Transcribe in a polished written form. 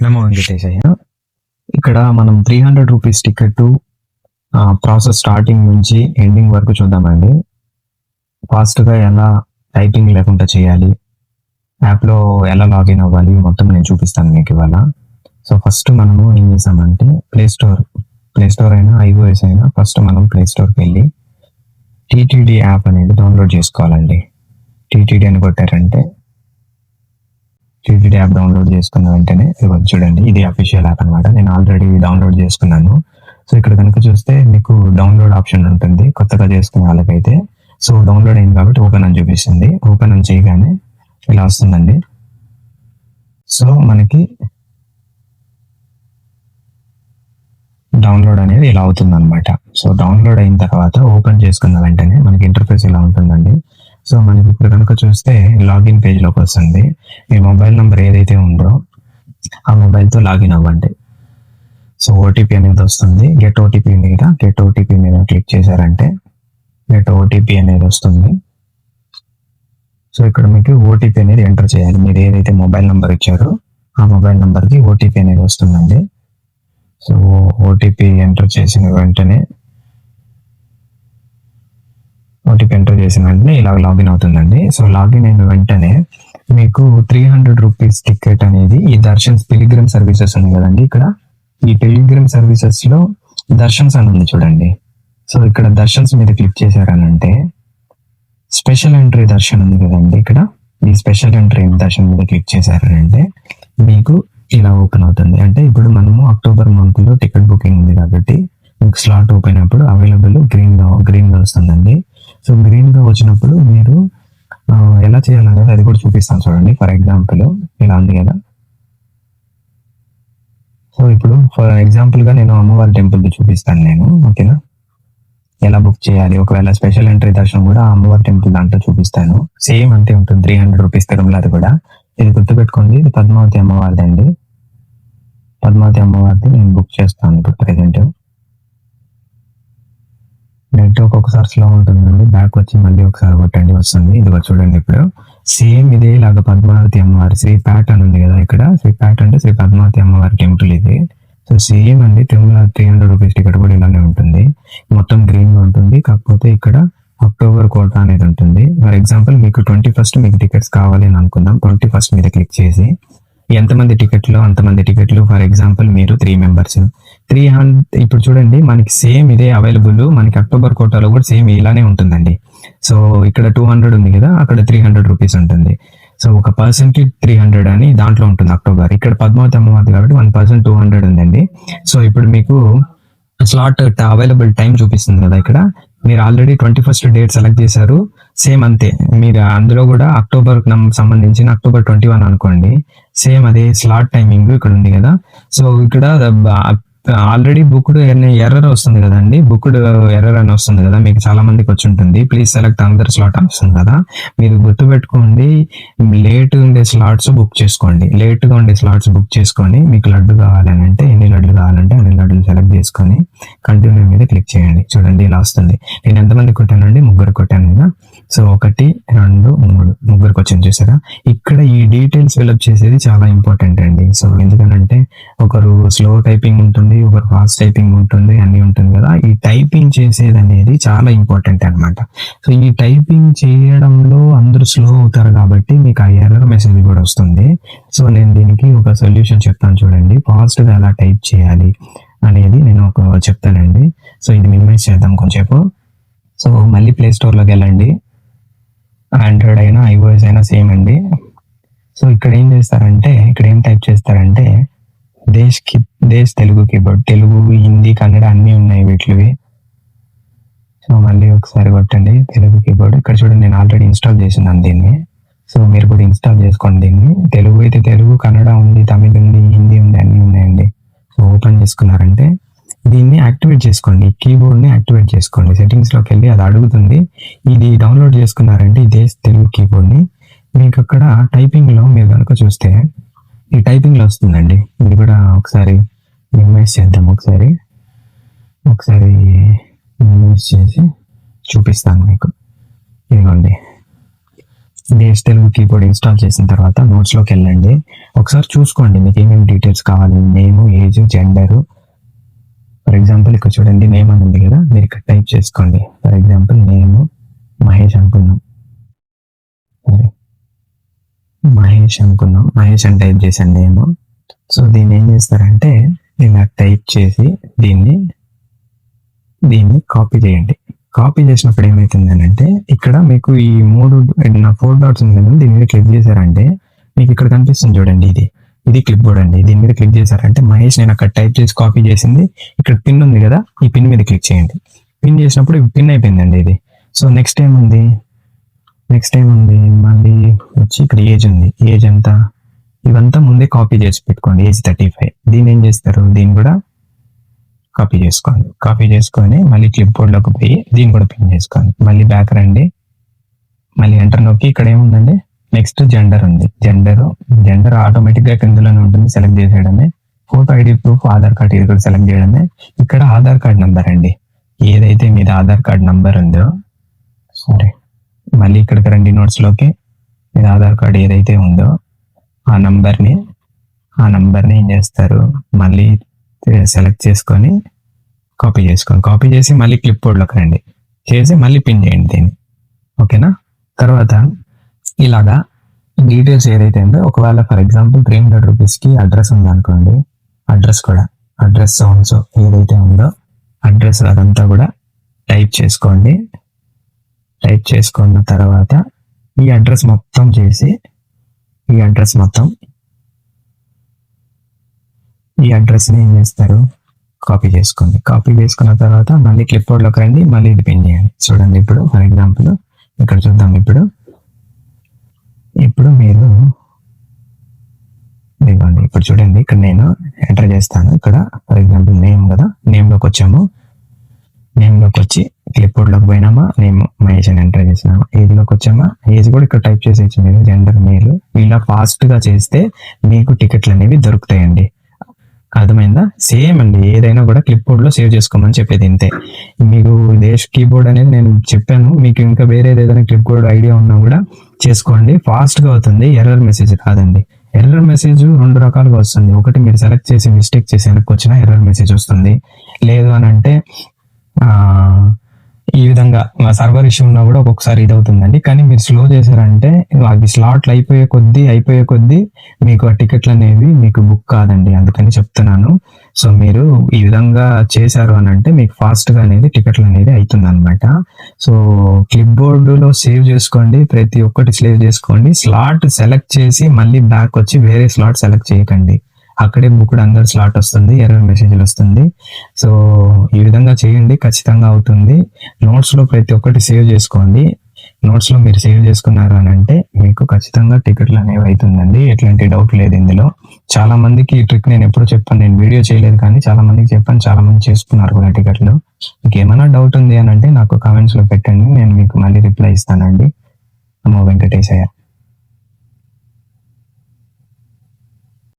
నమో వెంకటేశయ్య. ఇక్కడ మనం 300 rupees ticket process starting నుంచి ఎండింగ్ వరకు చూద్దామండి. ఫాస్ట్గా ఎలా టైపింగ్ లేకుండా చేయాలి, యాప్లో ఎలా లాగిన్ అవ్వాలి మొత్తం నేను చూపిస్తాను మీకు ఇవాళ. సో ఫస్ట్ మనము ఏం చేసామంటే ప్లే స్టోర్ అయినా iOS అయినా ఫస్ట్ మనం ప్లే స్టోర్కి వెళ్ళి టీటీడీ యాప్ అనేది డౌన్లోడ్ చేసుకోవాలండి. టీటీడీ అని కొట్టారంటే టీటీడీ యాప్ డౌన్లోడ్ చేసుకున్న వెంటనే ఇవ్వచ్చు. చూడండి, ఇది అఫీషియల్ యాప్ అనమాట. నేను ఆల్రెడీ డౌన్లోడ్ చేసుకున్నాను. సో ఇక్కడ కనుక చూస్తే మీకు డౌన్లోడ్ ఆప్షన్ ఉంటుంది కొత్తగా చేసుకునే వాళ్ళకైతే. సో డౌన్లోడ్ అయింది కాబట్టి ఓపెన్ అని చూపిస్తుంది. ఓపెన్ అని చేయగానే ఇలా వస్తుందండి. సో మనకి డౌన్లోడ్ అనేది ఇలా అవుతుంది అనమాట. సో డౌన్లోడ్ అయిన తర్వాత ఓపెన్ చేసుకున్న వెంటనే మనకి ఇంటర్ఫేస్ ఇలా ఉంటుందండి. సో మనకి ఇప్పుడు కనుక చూస్తే లాగిన్ పేజ్లోకి వస్తుంది. మీ మొబైల్ నెంబర్ ఏదైతే ఉందో ఆ మొబైల్తో లాగిన్ అవ్వండి. సో ఓటీపీ అనేది వస్తుంది. గెట్ ఓటీపీ ఉంది కదా, గెట్ ఓటీపీ మీద క్లిక్ చేశారంటే గెట్ ఓటీపీ అనేది వస్తుంది. సో ఇక్కడ మీకు ఓటీపీ అనేది ఎంటర్ చేయాలి. మీరు ఏదైతే మొబైల్ నెంబర్ ఇచ్చారో ఆ మొబైల్ నెంబర్కి ఓటీపీ అనేది వస్తుందండి. సో ఓటీపీ ఎంటర్ చేసిన వెంటనే ఇలా లాగిన్ అవుతుందండి. సో లాగిన్ అయిన వెంటనే మీకు 300 రూపీస్ టికెట్ అనేది ఈ దర్శన్స్ పిలిగ్రిమ్ సర్వీసెస్ ఉంది కదండి. ఇక్కడ ఈ పిలిగ్రిమ్ సర్వీసెస్ లో దర్శన్స్ అని ఉంది చూడండి. సో ఇక్కడ దర్శన్స్ మీద క్లిక్ చేశారనంటే స్పెషల్ ఎంట్రీ దర్శన్ ఉంది కదండి. ఇక్కడ ఈ స్పెషల్ ఎంట్రీ దర్శన్ మీద క్లిక్ చేశారనంటే మీకు ఇలా ఓపెన్ అవుతుంది. అంటే ఇప్పుడు మనము అక్టోబర్ మంత్ లో టికెట్ బుకింగ్ ఉంది కాబట్టి మీకు స్లాట్ ఓపెన్ అయినప్పుడు అవైలబుల్ గ్రీన్ గా వస్తుందండి. సో గ్రీన్ గా వచ్చినప్పుడు మీరు ఎలా చేయాలనేది అది కూడా చూపిస్తాను చూడండి. ఫర్ ఎగ్జాంపుల్ ఇలా ఉంది కదా. సో ఇప్పుడు ఫర్ ఎగ్జాంపుల్ గా నేను అమ్మవారి టెంపుల్ చూపిస్తాను నేను. ఓకేనా, ఎలా బుక్ చేయాలి, ఒకవేళ స్పెషల్ ఎంట్రీ దర్శనం కూడా అమ్మవారి టెంపుల్ దాంట్లో చూపిస్తాను. సేమ్ అంతే ఉంటుంది. 300 రూపీస్ తిరుమలది కూడా. ఇది గుర్తుపెట్టుకోండి, ఇది పద్మావతి అమ్మవారిది అండి. పద్మావతి అమ్మవారిది నేను బుక్ చేస్తాను ఇప్పుడు ప్రెసెంట్. నెట్ ఒక్కొక్కసారి స్లో ఉంటుందండి. బ్యాక్ వచ్చి మళ్ళీ ఒకసారి కొట్టండి, వస్తుంది. ఇదిగో చూడండి, ఇప్పుడు సేమ్ ఇదే లాగా పద్మావతి అమ్మవారి శ్రీ ప్యాట్ అని ఉంది కదా. ఇక్కడ శ్రీ ప్యాట్ అంటే శ్రీ పద్మావతి అమ్మవారి టెంపుల్ ఇది. సో సేమ్ అండి, తిరుమల 300 రూపీస్ టికెట్ కూడా ఇలానే ఉంటుంది. మొత్తం గ్రీన్ గా ఉంటుంది. కాకపోతే ఇక్కడ అక్టోబర్ కోటా అనేది ఉంటుంది. ఫర్ ఎగ్జాంపుల్ మీకు 21st మీకు టికెట్స్ కావాలి అని అనుకుందాం. 21st మీద క్లిక్ చేసి ఎంతమంది టికెట్లు అంతమంది టికెట్లు. ఫర్ ఎగ్జాంపుల్ మీరు 3 మెంబర్స్ 300. ఇప్పుడు చూడండి, మనకి సేమ్ ఇదే అవైలబుల్. మనకి అక్టోబర్ కోటాలో కూడా సేమ్ ఇలానే ఉంటుందండి. సో ఇక్కడ 200 ఉంది కదా, అక్కడ 300 రూపీస్ ఉంటుంది. సో ఒక పర్సన్ కి 300 అని దాంట్లో ఉంటుంది అక్టోబర్. ఇక్కడ పద్మావతి అమ్మవారి కాబట్టి 1 పర్సన్ 200 ఉందండి. సో ఇప్పుడు మీకు స్లాట్ అవైలబుల్ టైం చూపిస్తుంది కదా. ఇక్కడ మీరు ఆల్రెడీ 21st డేట్ సెలెక్ట్ చేశారు. సేమ్ అంతే, మీరు అందులో కూడా అక్టోబర్ సంబంధించిన అక్టోబర్ 21 అనుకోండి. సేమ్ అదే స్లాట్ టైమింగ్ ఇక్కడ ఉంది కదా. సో ఇక్కడ ఆల్రెడీ బుక్డ్ ఎర్రర్ వస్తుంది కదండి. బుక్డ్ ఎర్రర్ అని వస్తుంది కదా, మీకు చాలా మందికి వచ్చి ఉంటుంది. ప్లీజ్ సెలెక్ట్ అందర్ స్లాట్ అని వస్తుంది కదా. మీరు గుర్తుపెట్టుకోండి, లేట్ ఉండే స్లాట్స్ బుక్ చేసుకోండి. లేట్ గా ఉండే స్లాట్స్ బుక్ చేసుకొని మీకు లడ్డు కావాలని అంటే ఎన్ని లడ్డు కావాలంటే అన్ని లడ్డులు సెలెక్ట్ చేసుకొని కంటిన్యూ మీద క్లిక్ చేయండి. చూడండి, ఇలా వస్తుంది. నేను ఎంతమంది కొట్టానండి? 3 కొట్టాను కదా. సో 1 2 3 ముగ్గురికి వచ్చింది, చూసారా. ఇక్కడ ఈ డీటెయిల్స్ ఫిల్అప్ చేసేది చాలా ఇంపార్టెంట్ అండి. సో ఎందుకంటే ఒకరు స్లో టైపింగ్ ఉంటుంది, ఒకరు ఫాస్ట్ టైపింగ్ ఉంటుంది, అన్ని ఉంటుంది కదా. ఈ టైపింగ్ చేసేది అనేది చాలా ఇంపార్టెంట్ అనమాట. సో ఈ టైపింగ్ చేయడంలో అందరూ స్లో అవుతారు కాబట్టి మీకు ఆ ఎర్రర్ మెసేజ్ కూడా వస్తుంది. సో నేను దీనికి ఒక సొల్యూషన్ చెప్తాను చూడండి. ఫాస్ట్ గా ఎలా టైప్ చేయాలి అనేది నేను చెప్తానండి. సో ఇది మినిమైజ్ చేద్దాం కొంచెంసేపు. సో మళ్ళీ ప్లే స్టోర్ లోకి వెళ్ళండి. ఆండ్రాయిడ్ అయినా iOS అయినా సేమ్ అండి. సో ఇక్కడ ఏం చేస్తారంటే, ఇక్కడ ఏం టైప్ చేస్తారంటే దేశ్ తెలుగు కీబోర్డ్, తెలుగు, హిందీ, కన్నడ అన్నీ ఉన్నాయి వీటివి. సో మళ్ళీ ఒకసారి కొట్టండి తెలుగు కీబోర్డ్. ఇక్కడ చూడండి, నేను ఆల్రెడీ ఇన్స్టాల్ చేసినాను దీన్ని. సో మీరు కూడా ఇన్స్టాల్ చేసుకోండి దీన్ని. తెలుగు అయితే తెలుగు, కన్నడ ఉంది, తమిళ్ ఉంది, హిందీ ఉంది, అన్నీ ఉన్నాయండి. సో ఓపెన్ చేసుకున్నారంటే దీన్ని యాక్టివేట్ చేసుకోండి. కీబోర్డ్ ని యాక్టివేట్ చేసుకోండి. సెట్టింగ్స్ లోకి వెళ్ళి అది అడుగుతుంది. ఇది డౌన్లోడ్ చేసుకున్నారంటే ఈ దేశ్ తెలుగు కీబోర్డ్ ని మీకు అక్కడ టైపింగ్ లో మీరు కనుక చూస్తే ఈ టైపింగ్ లో వస్తుందండి. ఇది కూడా ఒకసారి మినిమైజ్ చేద్దాం. ఒకసారి మినిమైజ్ చేసి చూపిస్తాను మీకు. ఇదిగోండి, డిఎస్ తెలుగు కీబోర్డ్ ఇన్స్టాల్ చేసిన తర్వాత నోట్స్లోకి వెళ్ళండి. ఒకసారి చూసుకోండి మీకు ఏమేమి డీటెయిల్స్ కావాలి. Name, age, gender. For example ఇక్కడ చూడండి నేమ్ అని ఉంది కదా, మీరు ఇక్కడ టైప్ చేసుకోండి. ఫర్ ఎగ్జాంపుల్ నేమ్ మహేష్ అనుకుందాం. సరే, మహేష్ అనుకుందాం. మహేష్ అని టైప్ చేశాను నేమ్. సో దీన్ని ఏం చేస్తారంటే ఇలా టైప్ చేసి దీన్ని కాపీ చేయండి. కాపీ చేసినప్పుడు ఏమవుతుంది అంటే ఇక్కడ మీకు ఈ 4 డాట్స్ ఉంది కదా, దీని మీద క్లిక్ చేశారంటే మీకు ఇక్కడ కనిపిస్తుంది చూడండి, ఇది క్లిప్ బోర్డ్ అండి. దీని మీద క్లిక్ చేశారంటే మహేష్ నేను అక్కడ టైప్ చేసి కాపీ చేసింది ఇక్కడ పిన్ ఉంది కదా, ఈ పిన్ మీద క్లిక్ చేయండి. పిన్ చేసినప్పుడు పిన్ అయిపోయిందండి ఇది. సో నెక్స్ట్ ఏముంది మళ్ళీ వచ్చి ఇక్కడ ఏజ్ ఉంది. ఏజ్ ఎంత, ఇవంతా ముందే కాపీ చేసి పెట్టుకోండి. ఏజ్ 35. దీన్ని ఏం చేస్తారు, దీన్ని కూడా కాపీ చేసుకోండి. కాపీ చేసుకొని మళ్ళీ క్లిప్ బోర్డ్లోకి పోయి దీన్ని కూడా పిన్ చేసుకోండి. మళ్ళీ బ్యాక్ రండి, మళ్ళీ ఎంటర్ నొక్కి ఇక్కడ ఏముందండి నెక్స్ట్ జెండర్ ఉంది. జెండర్ ఆటోమేటిక్గా కిందలోనే ఉంటుంది, సెలెక్ట్ చేసేయడమే. Photo ID proof Aadhaar card ఇది కూడా సెలెక్ట్ చేయడమే. ఇక్కడ ఆధార్ కార్డ్ నంబర్ అండి, ఏదైతే మీద ఆధార్ కార్డ్ నంబర్ ఉందో, సరే మళ్ళీ ఇక్కడికి రండి నోట్స్లోకి. మీద ఆధార్ కార్డ్ ఏదైతే ఉందో ఆ నంబర్ని ఏం చేస్తారు, మళ్ళీ సెలెక్ట్ చేసుకొని కాపీ చేసుకోండి. కాపీ చేసి మళ్ళీ క్లిప్ బోర్డ్లోకి రండి, చేసి మళ్ళీ పిన్ చేయండి దీన్ని. ఓకేనా? తర్వాత ఇలాగా డీటెయిల్స్ ఏదైతే ఉందో, ఒకవేళ ఫర్ ఎగ్జాంపుల్ 300 రూపీస్కి అడ్రస్ ఉందనుకోండి, అడ్రస్ సో ఏదైతే ఉందో అడ్రస్ అదంతా కూడా టైప్ చేసుకోండి. టైప్ చేసుకున్న తర్వాత ఈ అడ్రస్ మొత్తం ఈ అడ్రస్ని ఏం చేస్తారు, కాపీ చేసుకోండి. కాపీ చేసుకున్న తర్వాత మళ్ళీ క్లిప్ బోర్డ్లోకి రండి, మళ్ళీ ఇది పిన్ చేయండి. చూడండి ఇప్పుడు ఫర్ ఎగ్జాంపుల్ ఇక్కడ చూద్దాం. ఇప్పుడు మీరు ఇదిగోండి, ఇప్పుడు చూడండి ఇక్కడ నేను ఎంటర్ చేస్తాను. ఇక్కడ ఫర్ ఎగ్జాంపుల్ నేమ్ కదా, నేమ్లోకి వచ్చాము. నేమ్లోకి వచ్చి క్లిప్ బోర్డ్లోకి పోయినామా, నేమ్ మహేష్ అని ఎంటర్ చేసినామా. ఏజ్లోకి వచ్చామా, ఏజ్ కూడా ఇక్కడ టైప్ చేసేయచ్చు మీరు. Gender male. ఇలా ఫాస్ట్గా చేస్తే మీకు టికెట్లు అనేవి దొరుకుతాయండి. అర్థమైందా? సేమ్ అండి, ఏదైనా కూడా క్లిప్ బోర్డ్లో సేవ్ చేసుకోమని చెప్పేది ఇంతే. మీకు దేశ్ కీబోర్డ్ అనేది నేను చెప్పాను, మీకు ఇంకా వేరేది ఏదైనా క్లిప్ బోర్డ్ ఐడియా ఉన్నా కూడా చేసుకోండి, ఫాస్ట్గా అవుతుంది. ఎర్రర్ మెసేజ్ రాదండి. ఎర్రర్ మెసేజ్ 2 రకాలుగా వస్తుంది. ఒకటి మీరు సెలెక్ట్ చేసి మిస్టేక్ చేసి వెనక్కి వచ్చినా ఎర్రర్ మెసేజ్ వస్తుంది. లేదు అని అంటే ఈ విధంగా సర్వర్ ఇష్యూ ఉన్నా కూడా ఒక్కొక్కసారి ఇది అవుతుందండి. కానీ మీరు స్లో చేశారంటే అది స్లాట్లు అయిపోయే కొద్దీ మీకు ఆ టికెట్లు అనేవి మీకు బుక్ కాదండి. అందుకని చెప్తున్నాను. సో మీరు ఈ విధంగా చేశారు అని అంటే మీకు ఫాస్ట్గా అనేది టికెట్లు అనేది అవుతుంది అనమాట. సో క్లిప్ బోర్డులో సేవ్ చేసుకోండి, ప్రతి ఒక్కటి సేవ్ చేసుకోండి. స్లాట్ సెలెక్ట్ చేసి మళ్ళీ బ్యాక్ వచ్చి వేరే స్లాట్ సెలెక్ట్ చేయకండి. అక్కడే బుక్డ్ అందరు స్లాట్ వస్తుంది, ఎర్రర్ మెసేజ్లు వస్తుంది. సో ఈ విధంగా చేయండి, ఖచ్చితంగా అవుతుంది. నోట్స్లో ప్రతి ఒక్కటి సేవ్ చేసుకోండి. నోట్స్లో మీరు సేవ్ చేసుకున్నారు అని అంటే మీకు ఖచ్చితంగా టికెట్లు అనేవి అవుతుందండి. ఎట్లాంటి డౌట్ లేదు ఇందులో. చాలా మందికి ఈ ట్రిక్ నేను ఎప్పుడు చెప్పాను, నేను వీడియో చేయలేదు కానీ చాలా మందికి చెప్పాను, చాలా మంది చేసుకున్నారు కూడా టికెట్లు. మీకు ఏమైనా డౌట్ ఉంది అని అంటే నాకు కామెంట్స్లో పెట్టండి, నేను మీకు మళ్ళీ రిప్లై ఇస్తానండి. నమో వెంకటేశయ్య.